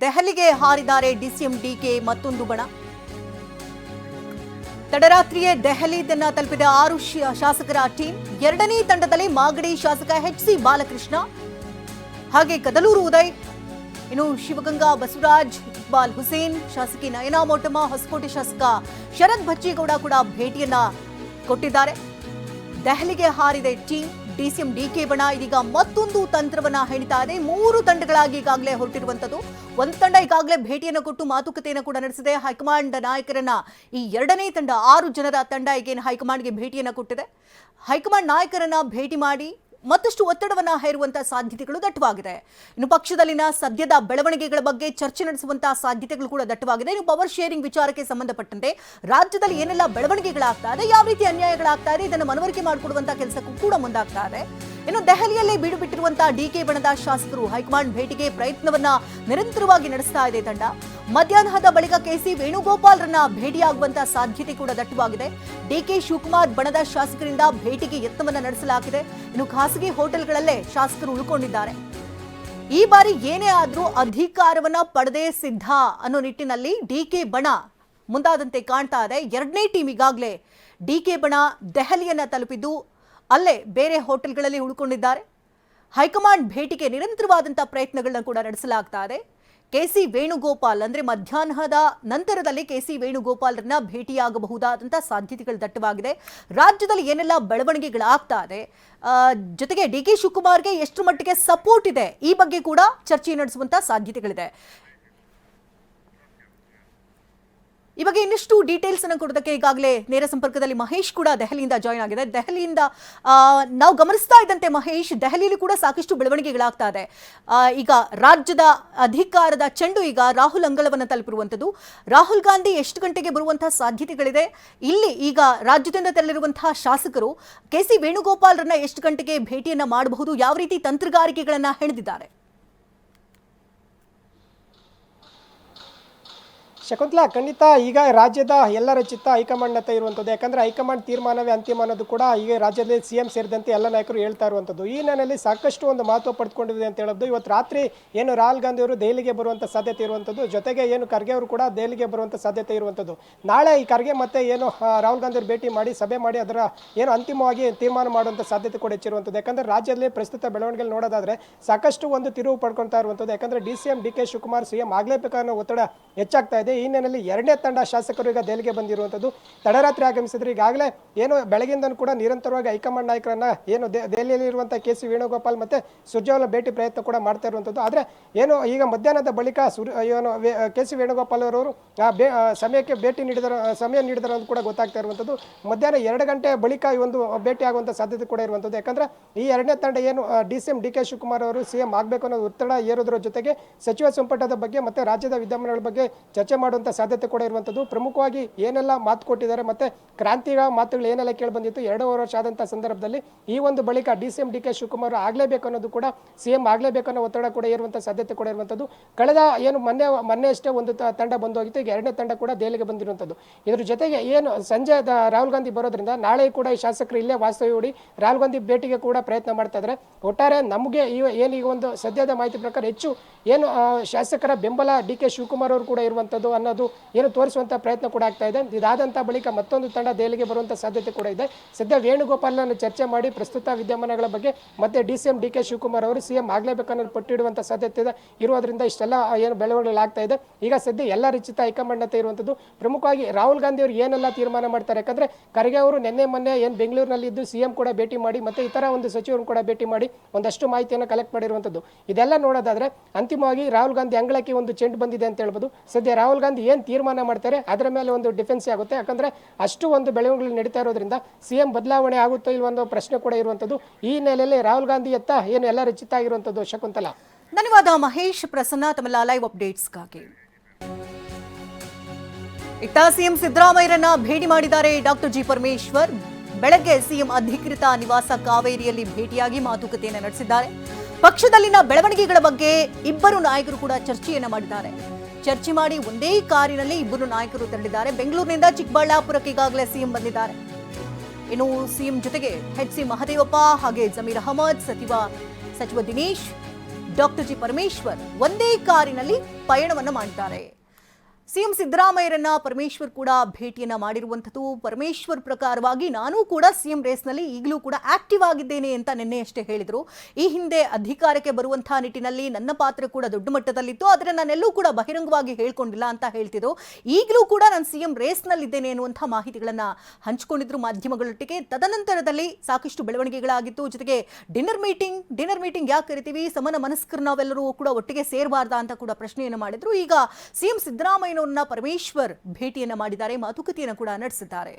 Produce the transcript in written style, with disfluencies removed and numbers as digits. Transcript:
ದೆಹಲಿಗೆ ಹಾರಿದ್ದಾರೆ DCM DK ಮತ್ತೊಂದು ಬಣ. ತಡರಾತ್ರಿಯೇ ದೆಹಲಿ ತಲುಪಿದ 6 ಶಾಸಕರ ಟೀಮ್. ಎರಡನೇ ತಂಡದಲ್ಲಿ ಮಾಗಡಿ ಶಾಸಕ ಎಚ್.ಸಿ. ಬಾಲಕೃಷ್ಣ, ಹಾಗೆ ಕದಲೂರು ಉದಯ್, ಇನ್ನು ಶಿವಗಂಗಾ ಬಸವರಾಜ್, ಇಕ್ಬಾಲ್ ಹುಸೇನ್, ಶಾಸಕಿ ನಯನಾ ಮೋಟಮ್ಮ, ಹೊಸಕೋಟೆ ಶಾಸಕ ಶರತ್ ಬಚ್ಚೇಗೌಡ ಕೂಡ ಭೇಟಿಯನ್ನ ಕೊಟ್ಟಿದ್ದಾರೆ. ದೆಹಲಿಗೆ ಹಾರಿದೆ ಟೀಮ್. ಡಿಸಿಎಂ ಡಿಕೆ ಬಣ ಇದೀಗ ಮತ್ತೊಂದು ತಂತ್ರವನ್ನ ಹೆಣಿತಾ ಇದೆ. 3 ತಂಡಗಳಾಗಿ ಈಗಾಗಲೇ ಹೊರಟಿರುವಂತದ್ದು. ಒಂದು ತಂಡ ಈಗಾಗಲೇ ಭೇಟಿಯನ್ನು ಕೊಟ್ಟು ಮಾತುಕತೆಯನ್ನು ಕೂಡ ನಡೆಸಿದೆ. ಹೈಕಮಾಂಡ್ ನಾಯಕರನ್ನ ಈ ಎರಡನೇ ತಂಡ 6 ಜನರ ತಂಡ ಈಗೇನು ಹೈಕಮಾಂಡ್ಗೆ ಭೇಟಿಯನ್ನು ಕೊಟ್ಟಿದೆ. ಹೈಕಮಾಂಡ್ ನಾಯಕರನ್ನ ಭೇಟಿ ಮಾಡಿ ಮತ್ತಷ್ಟು ಒತ್ತಡವನ್ನ ಹೇರುವಂತಹ ಸಾಧ್ಯತೆಗಳು ದಟ್ಟವಾಗಿದೆ. ಇನ್ನು ಪಕ್ಷದಲ್ಲಿನ ಸದ್ಯದ ಬೆಳವಣಿಗೆಗಳ ಬಗ್ಗೆ ಚರ್ಚೆ ನಡೆಸುವಂತಹ ಸಾಧ್ಯತೆಗಳು ಕೂಡ ದಟ್ಟವಾಗಿದೆ. ಇನ್ನು ಪವರ್ ಶೇರಿಂಗ್ ವಿಚಾರಕ್ಕೆ ಸಂಬಂಧಪಟ್ಟಂತೆ ರಾಜ್ಯದಲ್ಲಿ ಏನೆಲ್ಲ ಬೆಳವಣಿಗೆಗಳಾಗ್ತಾ ಇದೆ, ಯಾವ ರೀತಿ ಅನ್ಯಾಯಗಳಾಗ್ತಾ ಇದೆ, ಇದನ್ನು ಮನವರಿಕೆ ಮಾಡಿಕೊಡುವಂತಹ ಕೆಲಸಕ್ಕೂ ಕೂಡ ಮುಂದಾಗ್ತಾ ಇದೆ. ಇನ್ನು ದೆಹಲಿಯಲ್ಲೇ ಬೀಡು ಬಿಟ್ಟಿರುವಂತಹ ಡಿಕೆ ಬಣದ ಶಾಸಕರು ಹೈಕಮಾಂಡ್ ಭೇಟಿಗೆ ಪ್ರಯತ್ನವನ್ನ ನಿರಂತರವಾಗಿ ನಡೆಸ್ತಾ ಇದೆ ತಂಡ. ಮಧ್ಯಾಹ್ನದ ಬಳಿಕ ಕೆಸಿ ವೇಣುಗೋಪಾಲ್ರನ್ನ ಭೇಟಿಯಾಗುವಂತಹ ಸಾಧ್ಯತೆ ಕೂಡ ದಟ್ಟವಾಗಿದೆ. ಡಿಕೆ ಶಿವಕುಮಾರ್ ಬಣದ ಶಾಸಕರಿಂದ ಭೇಟಿಗೆ ಯತ್ನವನ್ನ ನಡೆಸಲಾಗಿದೆ. ಇನ್ನು ಖಾಸಗಿ ಹೋಟೆಲ್ಗಳಲ್ಲೇ ಶಾಸಕರು ಉಳ್ಕೊಂಡಿದ್ದಾರೆ. ಈ ಬಾರಿ ಏನೇ ಆದ್ರೂ ಅಧಿಕಾರವನ್ನ ಪಡೆದೇ ಸಿದ್ಧ ಅನ್ನೋ ನಿಟ್ಟಿನಲ್ಲಿ ಡಿಕೆ ಬಣ ಮುಂದಾದಂತೆ ಕಾಣ್ತಾ ಇದೆ. ಎರಡನೇ ಟೀಮ್ ಈಗಾಗಲೇ ಡಿಕೆ ಬಣ ದೆಹಲಿಯನ್ನ ತಲುಪಿದ್ದು ಅಲ್ಲೇ ಬೇರೆ ಹೋಟೆಲ್ಗಳಲ್ಲಿ ಉಳ್ಕೊಂಡಿದ್ದಾರೆ. ಹೈಕಮಾಂಡ್ ಭೇಟಿಗೆ ನಿರಂತರವಾದಂತಹ ಪ್ರಯತ್ನಗಳನ್ನ ಕೂಡ ನಡೆಸಲಾಗ್ತಾ ಇದೆ. ಕೆಸಿ ವೇಣುಗೋಪಾಲ್ ಅಂದ್ರೆ ಮಧ್ಯಾಹ್ನದ ನಂತರದಲ್ಲಿ ಕೆಸಿ ವೇಣುಗೋಪಾಲ್ರನ್ನ ಭೇಟಿಯಾಗಬಹುದಾದಂತಹ ಸಾಧ್ಯತೆಗಳು ದಟ್ಟವಾಗಿದೆ. ರಾಜ್ಯದಲ್ಲಿ ಏನೆಲ್ಲ ಬೆಳವಣಿಗೆಗಳಾಗ್ತಾ ಇದೆ, ಜೊತೆಗೆ ಡಿಕೆ ಶಿವಕುಮಾರ್ಗೆ ಎಷ್ಟು ಮಟ್ಟಿಗೆ ಸಪೋರ್ಟ್ ಇದೆ, ಈ ಬಗ್ಗೆ ಕೂಡ ಚರ್ಚೆ ನಡೆಸುವಂತಹ ಸಾಧ್ಯತೆಗಳಿದೆ. ಈ ಬಗ್ಗೆ ಇನ್ನಷ್ಟು ಡೀಟೇಲ್ಸ್ ಅನ್ನು ಕೊಡೋದಕ್ಕೆ ಈಗಾಗಲೇ ನೇರ ಸಂಪರ್ಕದಲ್ಲಿ ಮಹೇಶ್ ಕೂಡ ದೆಹಲಿಯಿಂದ ಜಾಯ್ನ್ ಆಗಿದೆ. ದೆಹಲಿಯಿಂದ ನಾವು ಗಮನಿಸ್ತಾ ಇದ್ದಂತೆ ಮಹೇಶ್, ದೆಹಲಿಯಲ್ಲಿ ಕೂಡ ಸಾಕಷ್ಟು ಬೆಳವಣಿಗೆಗಳಾಗ್ತಾ ಇದೆ. ಈಗ ರಾಜ್ಯದ ಅಧಿಕಾರದ ಚೆಂಡು ಈಗ ರಾಹುಲ್ ಅಂಗಳವನ್ನು ತಲುಪಿರುವಂಥದ್ದು. ರಾಹುಲ್ ಗಾಂಧಿ ಎಷ್ಟು ಗಂಟೆಗೆ ಬರುವಂತಹ ಸಾಧ್ಯತೆಗಳಿದೆ? ಇಲ್ಲಿ ಈಗ ರಾಜ್ಯದಿಂದ ತೆರಳಿರುವಂತಹ ಶಾಸಕರು ಕೆಸಿ ವೇಣುಗೋಪಾಲ್ರನ್ನ ಎಷ್ಟು ಗಂಟೆಗೆ ಭೇಟಿಯನ್ನ ಮಾಡಬಹುದು, ಯಾವ ರೀತಿ ತಂತ್ರಗಾರಿಕೆಗಳನ್ನ ಹೆಣೆದಿದ್ದಾರೆ? ಶಕುಂತಲಾ, ಖಂಡಿತ ಈಗ ರಾಜ್ಯದ ಎಲ್ಲರ ಚಿತ್ತ ಹೈಕಮಾಂಡ್ನತ್ತ ಇರುವಂಥದ್ದು. ಯಾಕಂದರೆ ಹೈಕಮಾಂಡ್ ತೀರ್ಮಾನವೇ ಅಂತಿಮ ಅನ್ನೋದು ಕೂಡ ಈಗ ರಾಜ್ಯದಲ್ಲಿ ಸಿಎಂ ಸೇರಿದಂತೆ ಎಲ್ಲ ನಾಯಕರು ಹೇಳ್ತಾ ಇರುವಂಥದ್ದು. ಈ ನೆಲೆಯಲ್ಲಿ ಸಾಕಷ್ಟು ಒಂದು ಮಹತ್ವ ಪಡೆದುಕೊಂಡಿದೆ ಅಂತ ಹೇಳೋದು. ಇವತ್ತು ರಾತ್ರಿ ಏನು ರಾಹುಲ್ ಗಾಂಧಿ ಅವರು ದೆಹಲಿಗೆ ಬರುವಂಥ ಸಾಧ್ಯತೆ ಇರುವಂಥದ್ದು, ಜೊತೆಗೆ ಏನು ಖರ್ಗೆ ಅವರು ಕೂಡ ದೆಹಲಿಗೆ ಬರುವಂಥ ಸಾಧ್ಯತೆ ಇರುವಂಥದ್ದು. ನಾಳೆ ಈ ಖರ್ಗೆ ಮತ್ತೆ ಏನು ರಾಹುಲ್ ಗಾಂಧಿ ಅವರು ಭೇಟಿ ಮಾಡಿ ಸಭೆ ಮಾಡಿ ಅದರ ಏನು ಅಂತಿಮವಾಗಿ ತೀರ್ಮಾನ ಮಾಡುವಂಥ ಸಾಧ್ಯತೆ ಕೂಡ ಹೆಚ್ಚಿರುವಂಥದ್ದು. ಯಾಕಂದರೆ ರಾಜ್ಯದಲ್ಲಿ ಪ್ರಸ್ತುತ ಬೆಳವಣಿಗೆ ನೋಡೋದಾದ್ರೆ ಸಾಕಷ್ಟು ಒಂದು ತಿರುವು ಪಡ್ಕೊಳ್ತಾ ಇರುವಂಥದ್ದು. ಯಾಕಂದರೆ ಡಿಸಿಎಂ ಡಿಕೆ ಶಿವಕುಮಾರ್ ಸಿಎಂ ಆಗಲೇಬೇಕಾದ ಒತ್ತಡ ಹೆಚ್ಚಾಗ್ತಾ ಇದೆ. ಈ ಹಿನ್ನೆಲೆಯಲ್ಲಿ ಎರಡನೇ ತಂಡ ಶಾಸಕರು ಈಗ ದೆಹಲಿಗೆ ಬಂದಿರುವಂಥದ್ದು. ತಡರಾತ್ರಿ ಆಗಮಿಸಿದ್ರು. ಈಗಾಗಲೇ ಏನು ಬೆಳಗಿಂದ ಕೂಡ ನಿರಂತರವಾಗಿ ಹೈಕಮಾಂಡ್ ನಾಯಕರನ್ನ ಏನು ದೆಹಲಿಯಲ್ಲಿ ಇರುವಂತಹ ಕೆಸಿ ವೇಣುಗೋಪಾಲ್ ಮತ್ತೆ ಸುರ್ಜೇವಾಲಾ ಭೇಟಿ ಪ್ರಯತ್ನ ಕೂಡ ಮಾಡ್ತಾ ಇರುವಂಥದ್ದು. ಆದರೆ ಏನು ಈಗ ಮಧ್ಯಾಹ್ನದ ಬಳಿಕ ಏನು ಕೆಸಿ ವೇಣುಗೋಪಾಲ್ ಅವರು ಸಮಯಕ್ಕೆ ಸಮಯ ನೀಡಿದಾರೆ ಅಂತ ಕೂಡ ಗೊತ್ತಾಗ್ತಾ ಇರುವಂಥದ್ದು. ಮಧ್ಯಾಹ್ನ 2 ಗಂಟೆ ಬಳಿಕ ಈ ಒಂದು ಭೇಟಿ ಆಗುವಂಥ ಸಾಧ್ಯತೆ ಕೂಡ ಇರುವಂಥದ್ದು. ಯಾಕಂದ್ರೆ ಈ ಎರಡನೇ ತಂಡ ಏನು ಡಿಸಿಎಂ ಡಿಕೆ ಶಿವಕುಮಾರ್ ಅವರು ಸಿಎಂ ಆಗಬೇಕು ಅನ್ನೋ ಒತ್ತಡ ಏರೋದ್ರ ಜೊತೆಗೆ ಸಚಿವ ಸಂಪುಟದ ಬಗ್ಗೆ ಮತ್ತೆ ರಾಜ್ಯದ ವಿದ್ಯಮಾನಗಳ ಬಗ್ಗೆ ಚರ್ಚೆ ಮಾಡುವಂಥ ಸಾಧ್ಯತೆ ಕೂಡ ಇರುವಂಥದ್ದು. ಪ್ರಮುಖವಾಗಿ ಏನೆಲ್ಲ ಮಾತು ಕೊಟ್ಟಿದ್ದಾರೆ ಮತ್ತೆ ಕ್ರಾಂತಿಗ ಮಾತುಗಳು ಏನೆಲ್ಲ ಕೇಳಿ ಬಂದಿತ್ತು 2.5 ವರ್ಷ ಆದಂತಹ ಸಂದರ್ಭದಲ್ಲಿ ಈ ಒಂದು ಬಳಿಕ ಡಿಸಿಎಂ ಡಿಕೆ ಶಿವಕುಮಾರ್ ಆಗಲೇಬೇಕು ಅನ್ನೋದು ಕೂಡ ಸಿಎಂ ಆಗಲೇಬೇಕು ಅನ್ನೋ ಒತ್ತಡ ಕೂಡ ಇರುವಂಥ ಸಾಧ್ಯತೆ ಕೂಡ ಇರುವಂಥದ್ದು. ಕಳೆದ ಏನು ಮೊನ್ನೆ ಅಷ್ಟೇ ಒಂದು ತಂಡ ಬಂದು ಹೋಗಿತ್ತು. ಈಗ ಎರಡನೇ ತಂಡ ಕೂಡ ದೆಹಲಿಗೆ ಬಂದಿರುವಂಥದ್ದು. ಇದ್ರ ಜೊತೆಗೆ ಏನು ಸಂಜೆ ರಾಹುಲ್ ಗಾಂಧಿ ಬರೋದ್ರಿಂದ ನಾಳೆ ಕೂಡ ಈ ಶಾಸಕರು ಇಲ್ಲೇ ವಾಸ್ತವ್ಯ ಹೂಡಿ ರಾಹುಲ್ ಗಾಂಧಿ ಭೇಟಿಗೆ ಕೂಡ ಪ್ರಯತ್ನ ಮಾಡ್ತಾ ಇದ್ದಾರೆ. ಒಟ್ಟಾರೆ ನಮಗೆ ಏನು ಈಗ ಒಂದು ಸದ್ಯದ ಮಾಹಿತಿ ಪ್ರಕಾರ ಹೆಚ್ಚು ಏನು ಶಾಸಕರ ಬೆಂಬಲ ಡಿಕೆ ಶಿವಕುಮಾರ್ ಅವರು ಕೂಡ ಇರುವಂಥದ್ದು ಅನ್ನೋದು ಏನು ತೋರಿಸುವಂಥ ಪ್ರಯತ್ನ ಕೂಡ ಆಗ್ತಾ ಇದೆ. ಇದಾದಂಥ ಬಳಿಕ ಮತ್ತೊಂದು ತಂಡ ದೆಹಲಿಗೆ ಬರುವಂಥ ಸಾಧ್ಯತೆ ಕೂಡ ಇದೆ. ಸದ್ಯ ವೇಣುಗೋಪಾಲ್ನ ಚರ್ಚೆ ಮಾಡಿ ಪ್ರಸ್ತುತ ವಿದ್ಯಮಾನಗಳ ಬಗ್ಗೆ ಮತ್ತೆ ಡಿಸಿಎಂ ಡಿಕೆ ಶಿವಕುಮಾರ್ ಅವರು ಸಿಎಂ ಆಗಲೇಬೇಕನ್ನೋದು ಪಟ್ಟಿಡುವಂಥ ಸಾಧ್ಯತೆ ಇರುವುದರಿಂದ ಇಷ್ಟೆಲ್ಲ ಏನು ಬೆಳವಣಿಗೆಗಳಾಗ್ತಾ ಇದೆ. ಈಗ ಸದ್ಯ ಎಲ್ಲ ರಿಚಿತ ಹೈಕಮಾಂಡ್ನಂತೆ ಇರುವಂಥದ್ದು. ಪ್ರಮುಖವಾಗಿ ರಾಹುಲ್ ಗಾಂಧಿ ಅವರು ಏನೆಲ್ಲ ತೀರ್ಮಾನ ಮಾಡ್ತಾರೆ, ಯಾಕಂದ್ರೆ ಖರ್ಗೆ ಅವರು ಮೊನ್ನೆ ಏನು ಬೆಂಗಳೂರಿನಲ್ಲಿ ಇದ್ದು ಸಿಎಂ ಕೂಡ ಭೇಟಿ ಮಾಡಿ ಮತ್ತೆ ಇತರ ಒಂದು ಸಚಿವರನ್ನು ಕೂಡ ಭೇಟಿ ಮಾಡಿ ಒಂದಷ್ಟು ಮಾಹಿತಿಯನ್ನು ಕಲೆಕ್ಟ್ ಮಾಡಿರುವಂಥದ್ದು. ಇದೆಲ್ಲ ನೋಡೋದಾದ್ರೆ ಅಂತಿಮವಾಗಿ ರಾಹುಲ್ ಗಾಂಧಿ ಅಂಗಳಕ್ಕೆ ಒಂದು ಚೆಂಡು ಬಂದಿದೆ ಅಂತ ಹೇಳ್ಬೋದು. ಸದ್ಯ ರಾಹುಲ್ ಗಾಂಧಿ ಏನು ತೀರ್ಮಾನ ಮಾಡ್ತಾರೆ ಅದರ ಮೇಲೆ ಒಂದು ಡಿಫೆನ್ಸ್ ಆಗುತ್ತೆ. ಯಾಕಂದ್ರೆ ಅಷ್ಟು ಒಂದು ಬೆಳವಣಿಗೆಗಳು ನಡೀತಾ ಇರೋದ್ರಿಂದ ಸಿಎಂ ಬದಲಾವಣೆ ಆಗುತ್ತೋ ಇಲ್ವೋ ಅನ್ನೋ ಪ್ರಶ್ನೆ ಕೂಡ ಇರುವಂಥದ್ದು. ಈ ನೆಲೆಯಲ್ಲಿ ರಾಹುಲ್ ಗಾಂಧಿ ಎತ್ತ ಏನು ಎಲ್ಲ ರಚಿತ ಆಗಿರುವಂಥದ್ದು. ಶಕುಂತಲಾ, ಧನ್ಯವಾದ ಮಹೇಶ್. ಪ್ರಸನ್ನ, ತಮ್ಮೆಲ್ಲ ಲೈವ್ ಅಪ್ಡೇಟ್ಸ್ಗಾಗಿ. ಇತ್ತ ಸಿಎಂ ಸಿದ್ದರಾಮಯ್ಯರನ್ನ ಭೇಟಿ ಮಾಡಿದ್ದಾರೆ ಡಾಕ್ಟರ್ ಜಿ ಪರಮೇಶ್ವರ್. ಬೆಳಗ್ಗೆ ಸಿಎಂ ಅಧಿಕೃತ ನಿವಾಸ ಕಾವೇರಿಯಲ್ಲಿ ಭೇಟಿಯಾಗಿ ಮಾತುಕತೆಯನ್ನು ನಡೆಸಿದ್ದಾರೆ. ಪಕ್ಷದಲ್ಲಿನ ಬೆಳವಣಿಗೆಗಳ ಬಗ್ಗೆ ಇಬ್ಬರು ನಾಯಕರು ಕೂಡ ಚರ್ಚೆಯನ್ನ ಮಾಡಿದ್ದಾರೆ. ಚರ್ಚೆ ಮಾಡಿ ಒಂದೇ ಕಾರಿನಲ್ಲಿ ಇಬ್ಬರು ನಾಯಕರು ತೆರಳಿದ್ದಾರೆ. ಬೆಂಗಳೂರಿನಿಂದ ಚಿಕ್ಕಬಳ್ಳಾಪುರಕ್ಕೆ ಈಗಾಗಲೇ ಸಿಎಂ ಬಂದಿದ್ದಾರೆ. ಇನ್ನು ಸಿಎಂ ಜೊತೆಗೆ ಎಚ್.ಸಿ. ಮಹದೇವಪ್ಪ ಹಾಗೆ ಜಮೀರ್ ಅಹಮದ್, ಸಚಿವ ದಿನೇಶ್, ಡಾಕ್ಟರ್ ಜಿ ಪರಮೇಶ್ವರ್ ಒಂದೇ ಕಾರಿನಲ್ಲಿ ಪಯಣವನ್ನ ಮಾಡಿದ್ದಾರೆ. ಸಿಎಂ ಸಿದ್ದರಾಮಯ್ಯರನ್ನ ಪರಮೇಶ್ವರ್ ಕೂಡ ಭೇಟಿಯನ್ನ ಮಾಡಿರುವಂಥದ್ದು. ಪರಮೇಶ್ವರ್ ಪ್ರಕಾರವಾಗಿ ನಾನು ಕೂಡ ಸಿಎಂ ರೇಸ್ನಲ್ಲಿ ಈಗಲೂ ಕೂಡ ಆಕ್ಟಿವ್ ಆಗಿದ್ದೇನೆ ಅಂತ ನಿನ್ನೆಯಷ್ಟೇ ಹೇಳಿದರು. ಈ ಹಿಂದೆ ಅಧಿಕಾರಕ್ಕೆ ಬರುವಂತಹ ನಿಟ್ಟಿನಲ್ಲಿ ನನ್ನ ಪಾತ್ರ ಕೂಡ ದೊಡ್ಡ ಮಟ್ಟದಲ್ಲಿತ್ತು, ಆದರೆ ನಾನೆಲ್ಲೂ ಕೂಡ ಬಹಿರಂಗವಾಗಿ ಹೇಳ್ಕೊಂಡಿಲ್ಲ ಅಂತ ಹೇಳ್ತಿದ್ರು. ಈಗಲೂ ಕೂಡ ನಾನು ಸಿಎಂ ರೇಸ್ನಲ್ಲಿದ್ದೇನೆ ಎನ್ನುವಂತಹ ಮಾಹಿತಿಗಳನ್ನ ಹಂಚಿಕೊಂಡಿದ್ರು ಮಾಧ್ಯಮಗಳೊಟ್ಟಿಗೆ. ತದನಂತರದಲ್ಲಿ ಸಾಕಷ್ಟು ಬೆಳವಣಿಗೆಗಳಾಗಿತ್ತು. ಜೊತೆಗೆ ಡಿನ್ನರ್ ಮೀಟಿಂಗ್ ಯಾಕೆ ಕರಿತೀವಿ, ಸಮನ ಮನಸ್ಕರು ನಾವೆಲ್ಲರೂ ಕೂಡ ಒಟ್ಟಿಗೆ ಸೇರಬಾರ್ದಾ ಅಂತ ಕೂಡ ಪ್ರಶ್ನೆಯನ್ನು ಮಾಡಿದ್ರು. ಈಗ ಸಿಎಂ ಸಿದ್ದರಾಮಯ್ಯ ಪರಮೇಶ್ವರ್ ಭೇಟಿಯನ್ನ ಮಾಡಿದ್ದಾರೆ, ಮಾತುಕತೆಯನ್ನು ಕೂಡ ನಡೆಸಿದ್ದಾರೆ.